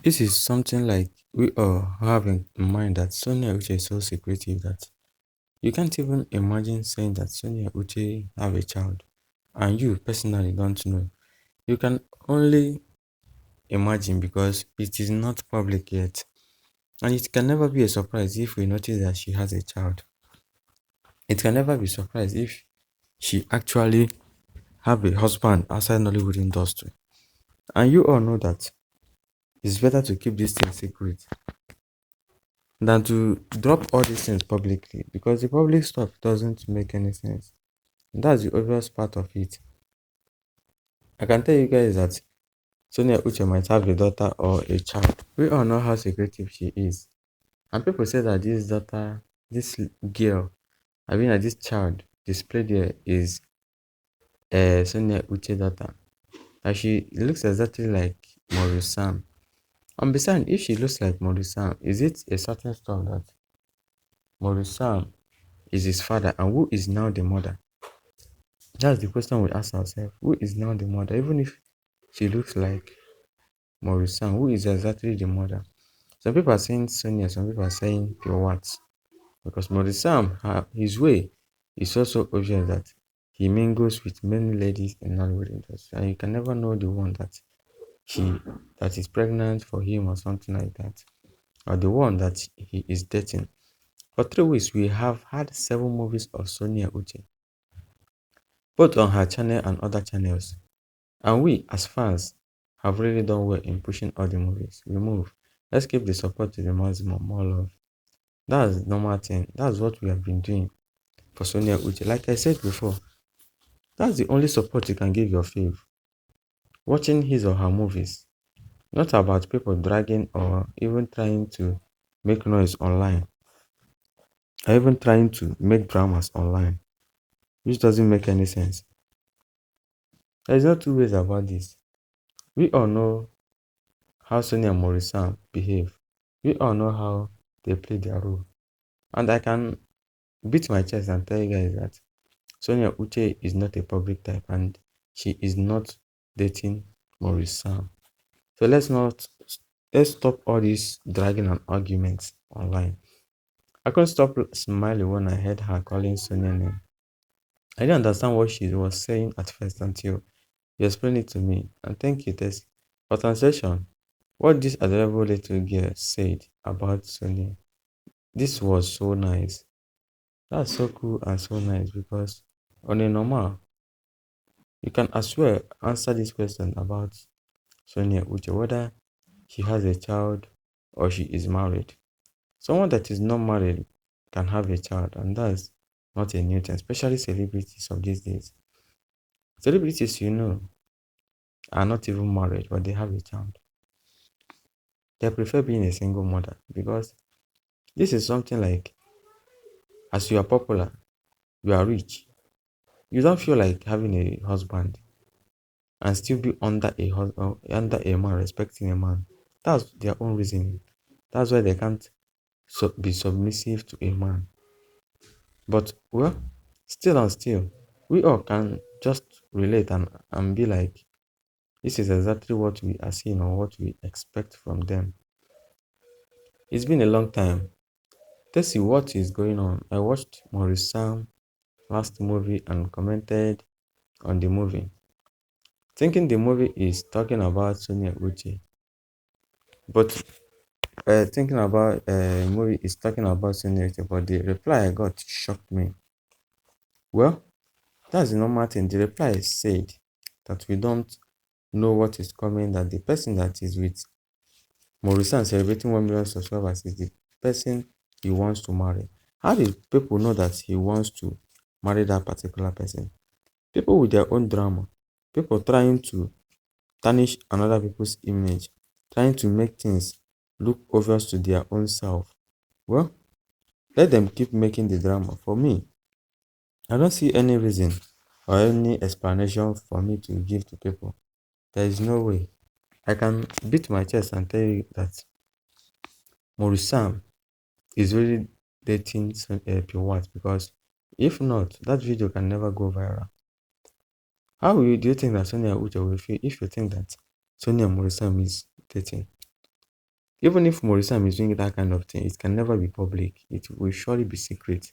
This is something like we all have in mind that Sonia Uche is so secretive that you can't even imagine saying that Sonia Uche have a child and you personally don't know. You can only imagine because it is not public yet. And it can never be a surprise if we notice that she has a child. It can never be a surprise if she actually have a husband outside Nollywood industry. And you all know that it's better to keep this thing secret than to drop all these things publicly because the public stuff doesn't make any sense. And that's the obvious part of it. I can tell you guys that Sonia Uche might have a daughter or a child. We all know how secretive she is. And people say that this daughter, this girl, this child displayed there is Sonia Uche daughter. That she looks exactly like Maurice Sam. And besides, if she looks like Maurice Sam, is it a certain stuff that Maurice Sam is his father and who is now the mother? That's the question we ask ourselves. Who is now the mother? Even if she looks like Maurice Sam, who is exactly the mother? Some people are saying Sonia, some people are saying Pure Watts. Because Maurice Sam, his way is also obvious that he mingles with many ladies in Nollywood industry. And you can never know the one that is pregnant for him or something like that. Or the one that he is dating. For 3 weeks, we have had 7 movies of Sonia Uche, both on her channel and other channels. And we, as fans, have really done well in pushing all the movies. We move. Let's keep the support to the maximum, more love. That's the normal thing. That's what we have been doing for Sonia Uche. Like I said before, that's the only support you can give your fave. Watching his or her movies. Not about people dragging or even trying to make noise online. Or even trying to make dramas online. Which doesn't make any sense. There is no two ways about this. We all know how Sonia and Maurice Sam behave. We all know how they play their role. And I can beat my chest and tell you guys that Sonia Uche is not a public type and she is not dating Maurice Sam. So let's stop all these dragging and arguments online. I couldn't stop smiling when I heard her calling Sonia name. I didn't understand what she was saying at first until you explained it to me. And thank you, Tess. For translation, what this adorable little girl said about Sonia, this was so nice. That's so cool and so nice because on a normal, you can as well answer this question about Sonia Uche, whether she has a child or she is married. Someone that is not married can have a child, and that's not a new thing, especially celebrities of these days. Celebrities, are not even married, but they have a child. They prefer being a single mother because this is something like as you are popular, you are rich, you don't feel like having a husband and still be under a man, respecting a man. That's their own reasoning. That's why they can't be submissive to a man. But well, still and still, we all can just relate and be like, this is exactly what we are seeing or what we expect from them. It's been a long time. Let's see what is going on. I watched Maurice Sam last movie and commented on the movie, thinking the movie is talking about Sonia Uche. But thinking about movie is talking about Sonia Uche, but the reply I got shocked me. Well, that's the normal thing. The reply said that we don't know what is coming, that the person that is with Maurice and celebrating 1 million subscribers is the person he wants to marry. How do people know that he wants to marry that particular person? People with their own drama, people trying to tarnish another people's image, trying to make things look obvious to their own self. Well, let them keep making the drama. For me, I don't see any reason or any explanation for me to give to people. There is no way. I can beat my chest and tell you that Maurice Sam is really dating Pure White because if not, that video can never go viral. Do you think that Sonia Uche will feel if you think that Sonia Maurice Sam is dating? Even if Morisam is doing that kind of thing, it can never be public. It will surely be secret.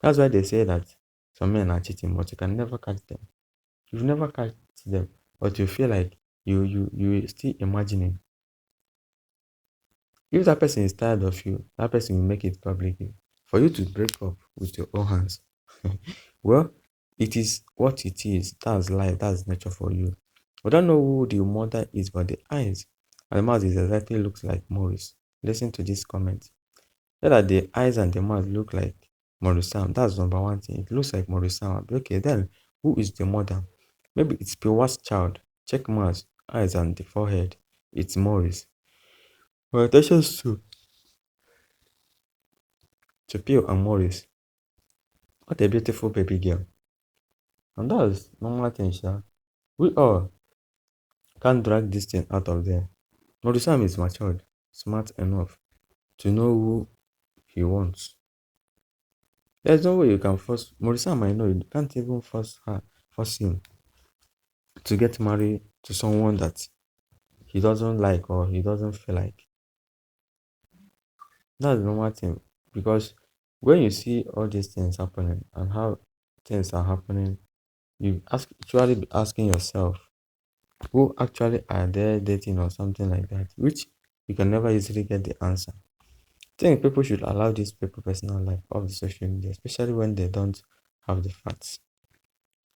That's why they say that some men are cheating, but you can never catch them. You've never catch them, but you feel like you still imagining. If that person is tired of you, that person will make it public. For you to break up with your own hands, well, it is what it is. That's life. That's nature for you. We don't know who the mother is, but the eyes and the mouth is exactly looks like Morris. Listen to this comment. Say that the eyes and the mouth look like Morris Sam. That's number one thing. It looks like Morris Sam. Okay, then who is the mother? Maybe it's Piwa's child. Check mouth, eyes, and the forehead. It's Morris. Well, attention to Pio and Morris. What a beautiful baby girl. And that's normal thing, sha. We all can't drag this thing out of there. Morrisam is matured, smart enough to know who he wants. There's no way you can force Morrisam. I know you can't even force him to get married to someone that he doesn't like or he doesn't feel like. That's the normal thing. Because when you see all these things happening and how things are happening, you actually be asking yourself, who actually are they dating or something like that, which you can never easily get the answer. I think people should allow these people personal life off the social media, especially when they don't have the facts.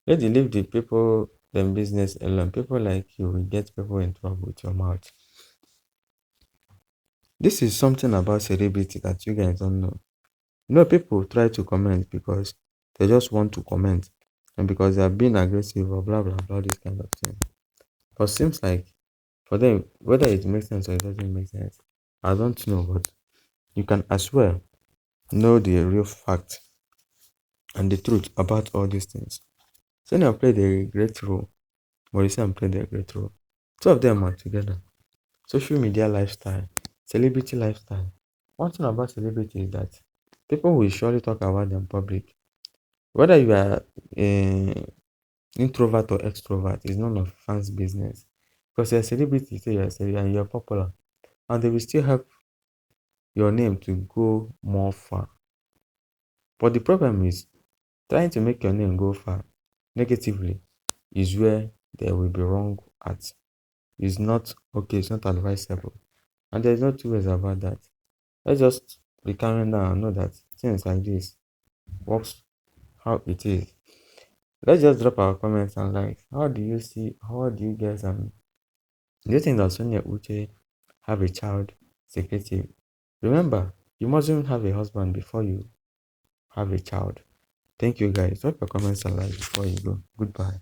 Let you leave the people them business alone. People like you will get people in trouble with your mouth. This is something about celebrity that you guys don't know. You know, people try to comment because they just want to comment and because they are being aggressive or blah blah blah this kind of thing. But seems like for them, whether it makes sense or it doesn't make sense, I don't know. But you can as well know the real fact and the truth about all these things. Sonia played a great role. Morrison played a great role. Two of them are together. Social media lifestyle, celebrity lifestyle. One thing about celebrity is that people will surely talk about them public. Whether you are introvert or extrovert is none of fans' business. Because you're a celebrity, so you're a celebrity and you're popular. And they will still help your name to go more far. But the problem is trying to make your name go far negatively is where they will be wrong at. It's not okay, it's not advisable. And there's no two ways about that. Let's just be calm down and know that things like this works how it is. Let's just drop our comments and like how do you guys do you think that Sonia Uche have a child secretive? Remember, you mustn't have a husband before you have a child. Thank you guys. Drop your comments and like before you go. Goodbye.